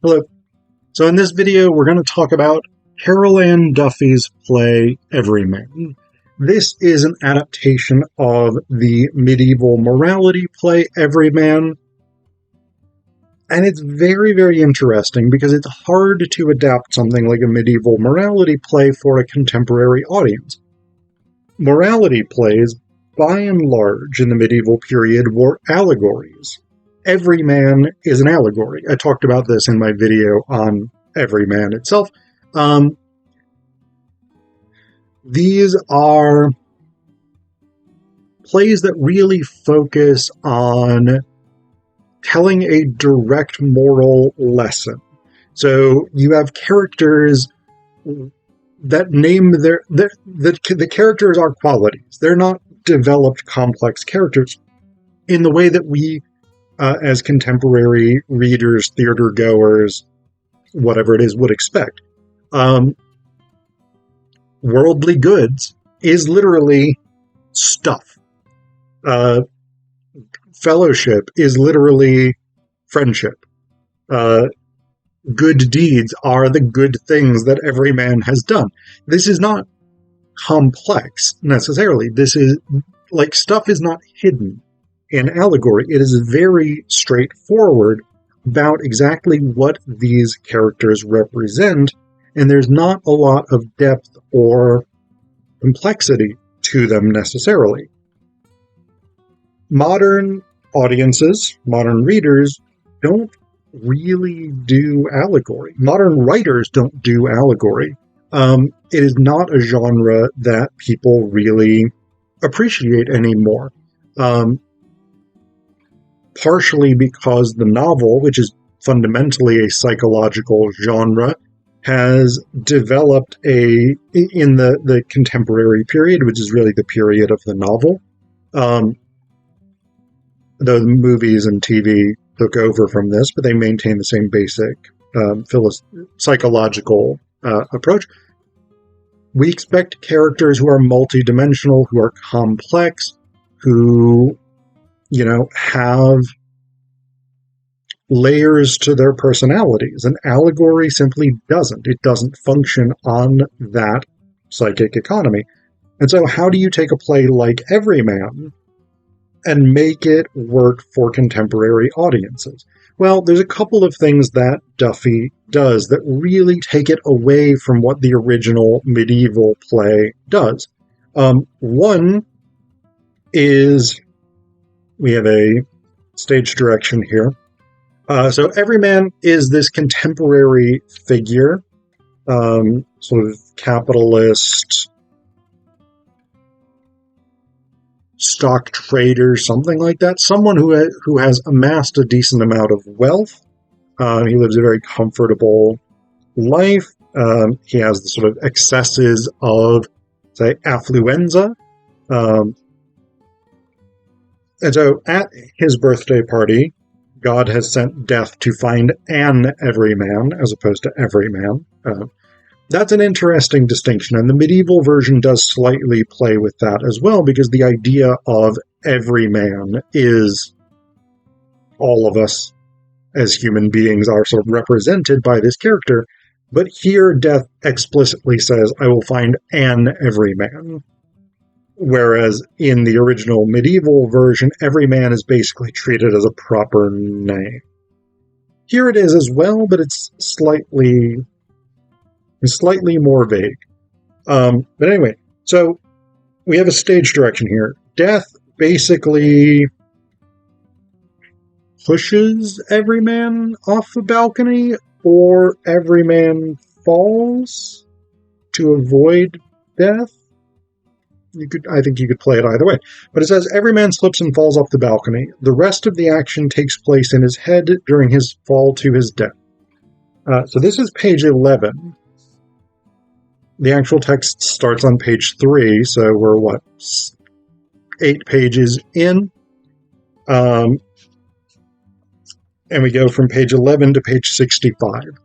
Hello. So in this video, we're going to talk about Carol Ann Duffy's play, Everyman. This is an adaptation of the medieval morality play, Everyman. And it's very, very interesting because it's hard to adapt something like a medieval morality play for a contemporary audience. Morality plays, by and large, in the medieval period, were allegories. Everyman is an allegory. I talked about this in my video on Everyman itself. These are plays that really focus on telling a direct moral lesson. So you have characters that name the characters are qualities. They're not developed, complex characters in the way that we as contemporary readers, theater goers, whatever it is, would expect. Worldly goods is literally stuff. Fellowship is literally friendship. Good deeds are the good things that every man has done. This is not complex, necessarily. This is, like, stuff is not hidden in allegory. It is very straightforward about exactly what these characters represent, and there's not a lot of depth or complexity to them necessarily. Modern audiences, modern readers, don't really do allegory. Modern writers don't do allegory. It is not a genre that people really appreciate anymore. Partially because the novel, which is fundamentally a psychological genre, has developed in the contemporary period, which is really the period of the novel. Though the movies and TV took over from this, but they maintain the same basic psychological approach. We expect characters who are multidimensional, who are complex, who have layers to their personalities. An allegory simply doesn't. It doesn't function on that psychic economy. And so how do you take a play like Everyman and make it work for contemporary audiences? Well, there's a couple of things that Duffy does that really take it away from what the original medieval play does. One is, we have a stage direction here. So Everyman is this contemporary figure, sort of capitalist, stock trader, something like that. Someone who has amassed a decent amount of wealth. He lives a very comfortable life. He has the sort of excesses of, say, affluenza. And so at his birthday party, God has sent death to find an everyman as opposed to everyman. That's an interesting distinction, and the medieval version does slightly play with that as well, because the idea of everyman is all of us as human beings are sort of represented by this character. But here, death explicitly says, I will find an everyman. Whereas in the original medieval version, everyman is basically treated as a proper name. Here it is as well, but it's slightly more vague. But anyway, so we have a stage direction here. Death basically pushes Everyman off a balcony, or Everyman falls to avoid death. I think you could play it either way. But it says, Everyman slips and falls off the balcony. The rest of the action takes place in his head during his fall to his death. So this is page 11. The actual text starts on page 3, so we're, 8 pages in? And we go from page 11 to page 65.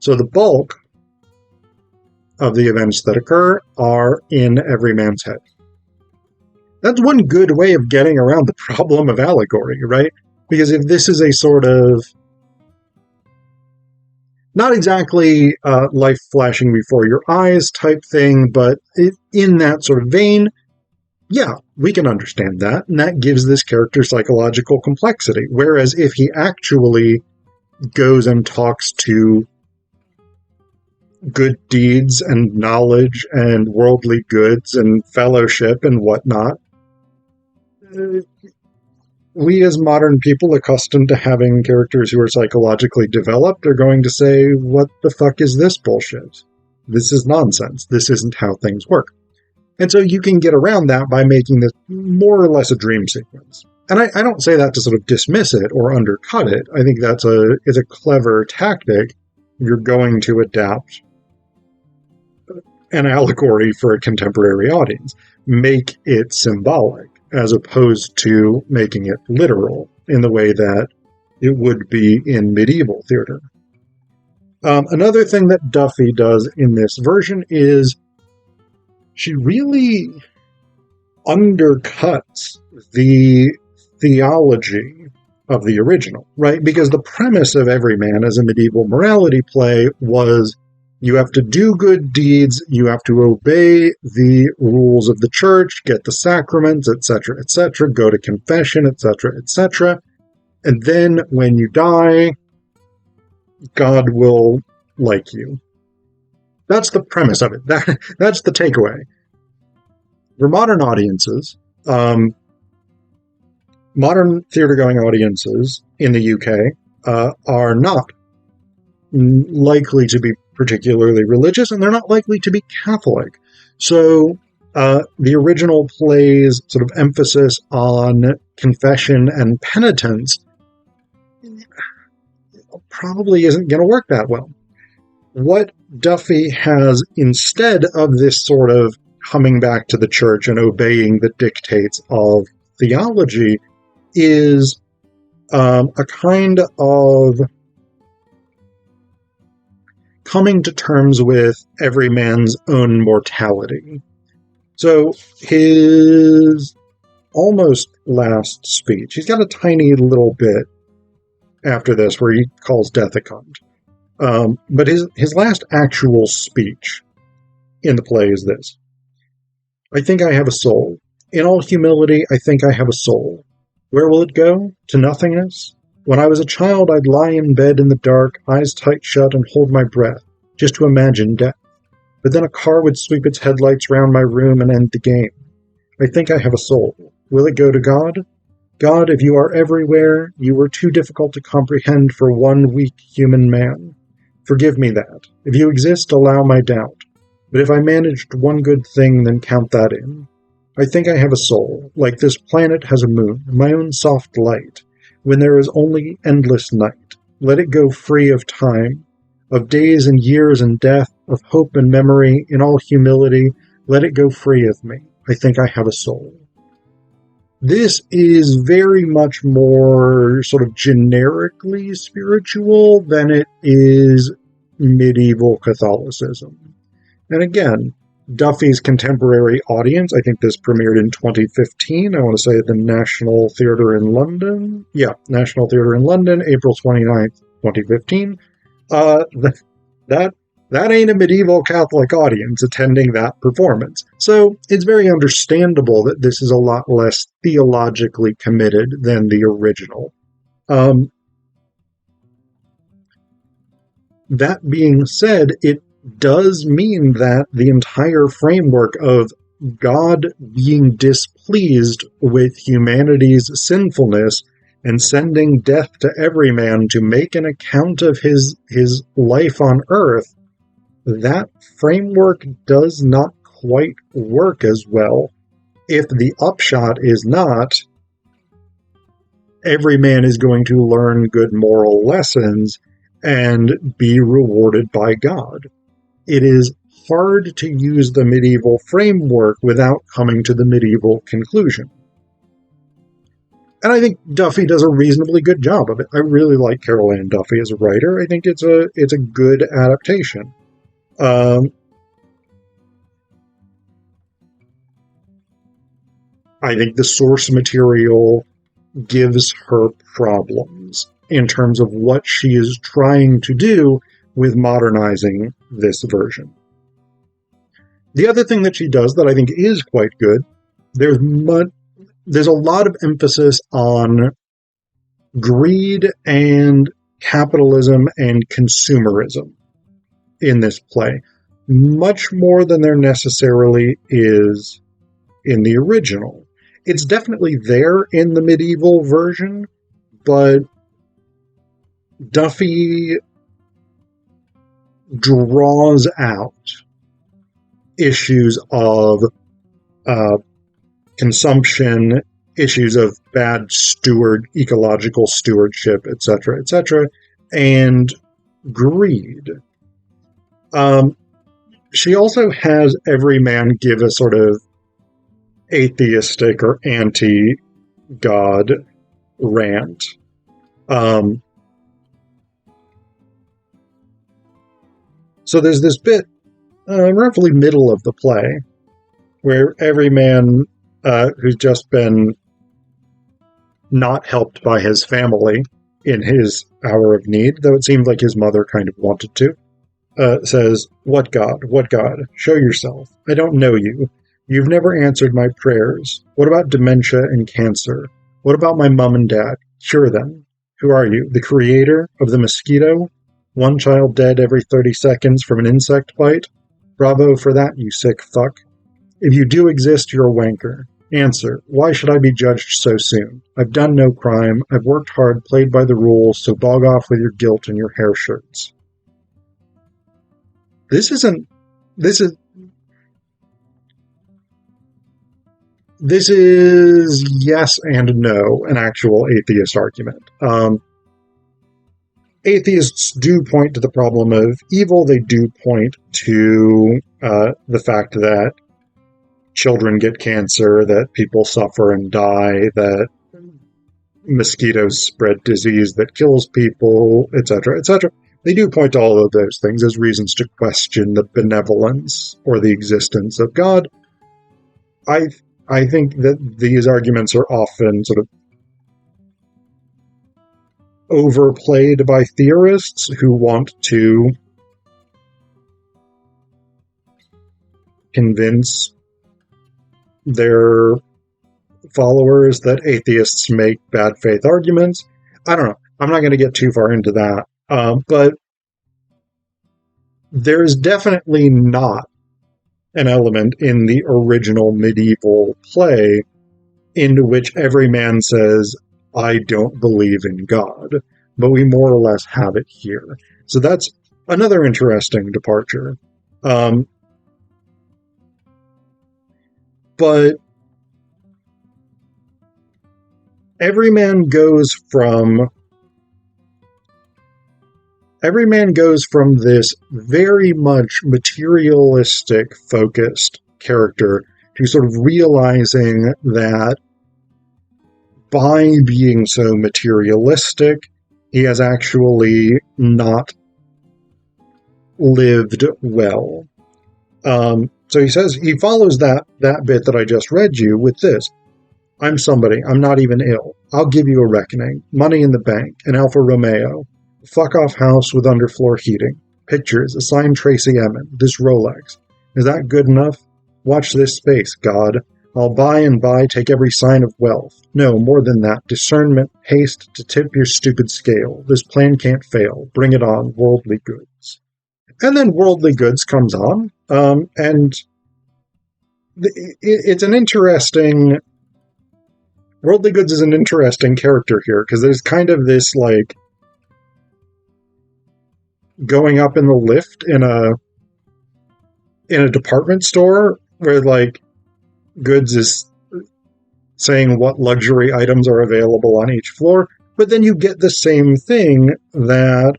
So the bulk of the events that occur are in Everyman's head. That's one good way of getting around the problem of allegory, right? Because if this is a sort of Not exactly life flashing before your eyes type thing, but in that sort of vein, yeah, we can understand that. And that gives this character psychological complexity. Whereas if he actually goes and talks to good deeds and knowledge and worldly goods and fellowship and whatnot, we as modern people accustomed to having characters who are psychologically developed are going to say, what the fuck is this bullshit? This is nonsense. This isn't how things work. And so you can get around that by making this more or less a dream sequence. And I don't say that to sort of dismiss it or undercut it. I think that's a clever tactic. You're going to adapt an allegory for a contemporary audience. Make it symbolic, as opposed to making it literal in the way that it would be in medieval theater. Another thing that Duffy does in this version is she really undercuts the theology of the original, right? Because the premise of Everyman as a medieval morality play was you have to do good deeds, you have to obey the rules of the church, get the sacraments, etc., go to confession, etc. And then when you die, God will like you. That's the premise of it. That's the takeaway. For modern audiences, modern theater-going audiences in the UK are not likely to be particularly religious, and they're not likely to be Catholic. So the original play's sort of emphasis on confession and penitence probably isn't going to work that well. What Duffy has instead of this sort of coming back to the church and obeying the dictates of theology is a kind of coming to terms with every man's own mortality. So his almost last speech, he's got a tiny little bit after this where he calls death a cunt. But his last actual speech in the play is this. I think I have a soul. In all humility, I think I have a soul. Where will it go? To nothingness? When I was a child, I'd lie in bed in the dark, eyes tight shut, and hold my breath, just to imagine death. But then a car would sweep its headlights round my room and end the game. I think I have a soul. Will it go to God? God, if you are everywhere, you were too difficult to comprehend for one weak human man. Forgive me that. If you exist, allow my doubt. But if I managed one good thing, then count that in. I think I have a soul, like this planet has a moon, my own soft light. When there is only endless night, let it go free of time, of days and years and death, of hope and memory, in all humility, let it go free of me. I think I have a soul. This is very much more sort of generically spiritual than it is medieval Catholicism. And again, Duffy's contemporary audience, I think this premiered in 2015, I want to say at the National Theatre in London. Yeah, National Theatre in London, April 29th, 2015. That ain't a medieval Catholic audience attending that performance. So it's very understandable that this is a lot less theologically committed than the original. That being said, it does mean that the entire framework of God being displeased with humanity's sinfulness and sending death to every man to make an account of his life on earth, that framework does not quite work as well if the upshot is not every man is going to learn good moral lessons and be rewarded by God. It is hard to use the medieval framework without coming to the medieval conclusion. And I think Duffy does a reasonably good job of it. I really like Carol Ann Duffy as a writer. I think it's a good adaptation. I think the source material gives her problems in terms of what she is trying to do, with modernizing this version. The other thing that she does that I think is quite good, there's a lot of emphasis on greed and capitalism and consumerism in this play, much more than there necessarily is in the original. It's definitely there in the medieval version, but Duffy draws out issues of consumption, issues of bad ecological stewardship, etc., and greed. She also has Everyman give a sort of atheistic or anti-God rant. So there's this bit, roughly middle of the play, where Everyman, who's just been not helped by his family in his hour of need, though it seemed like his mother kind of wanted to, says, "What God? What God? Show yourself. I don't know you. You've never answered my prayers. What about dementia and cancer? What about my mom and dad? Cure them. Who are you? The creator of the mosquito? One child dead every 30 seconds from an insect bite? Bravo for that, you sick fuck. If you do exist, you're a wanker. Answer, why should I be judged so soon? I've done no crime. I've worked hard, played by the rules, so bog off with your guilt and your hair shirts." This is yes and no, an actual atheist argument. Atheists do point to the problem of evil. They do point to the fact that children get cancer, that people suffer and die, that mosquitoes spread disease that kills people, etc., etc. They do point to all of those things as reasons to question the benevolence or the existence of God. I think that these arguments are often sort of overplayed by theorists who want to convince their followers that atheists make bad faith arguments. I don't know. I'm not going to get too far into that. But there's definitely not an element in the original medieval play into which Everyman says, "I don't believe in God," but we more or less have it here. So that's another interesting departure. But Everyman goes from this very much materialistic focused character to sort of realizing that by being so materialistic, he has actually not lived well. So he says, he follows that bit that I just read you with this. "I'm somebody. I'm not even ill. I'll give you a reckoning. Money in the bank. An Alfa Romeo. A fuck-off house with underfloor heating. Pictures. A signed Tracy Emin. This Rolex. Is that good enough? Watch this space, God. I'll buy and buy, take every sign of wealth. No, more than that. Discernment, haste to tip your stupid scale. This plan can't fail. Bring it on, worldly goods." And then worldly goods comes on, and it's an interesting... Worldly goods is an interesting character here, because there's kind of this, like, going up in the lift in a department store where, like, goods is saying what luxury items are available on each floor, but then you get the same thing that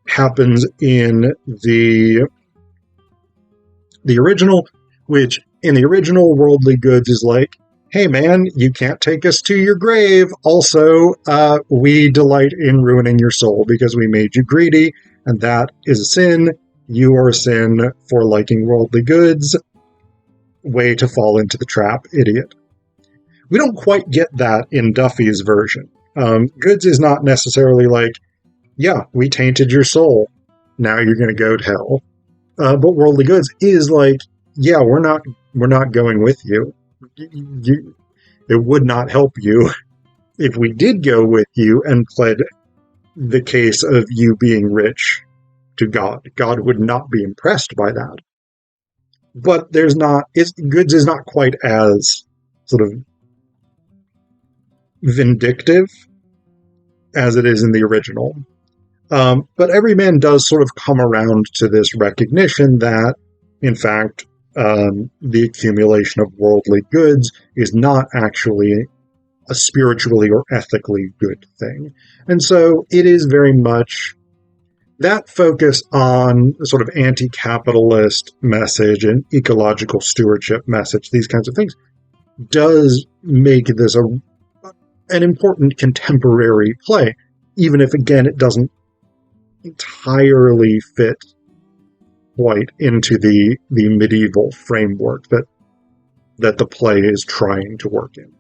happens in the original, which in the original, worldly goods is like, "Hey man, you can't take us to your grave. Also, we delight in ruining your soul because we made you greedy, and that is a sin. You are a sin for liking worldly goods. Way to fall into the trap, idiot." We don't quite get that in Duffy's version. Goods is not necessarily like, "Yeah, we tainted your soul. now you're going to go to hell. But worldly goods is like, yeah, we're not going with you. It would not help you if we did go with you and pled the case of you being rich to God. God would not be impressed by that. But goods is not quite as sort of vindictive as it is in the original. But Everyman does sort of come around to this recognition that, in fact, the accumulation of worldly goods is not actually a spiritually or ethically good thing. And so it is very much that focus on sort of anti-capitalist message and ecological stewardship message, these kinds of things, does make this an important contemporary play, even if, again, it doesn't entirely fit quite into the medieval framework that the play is trying to work in.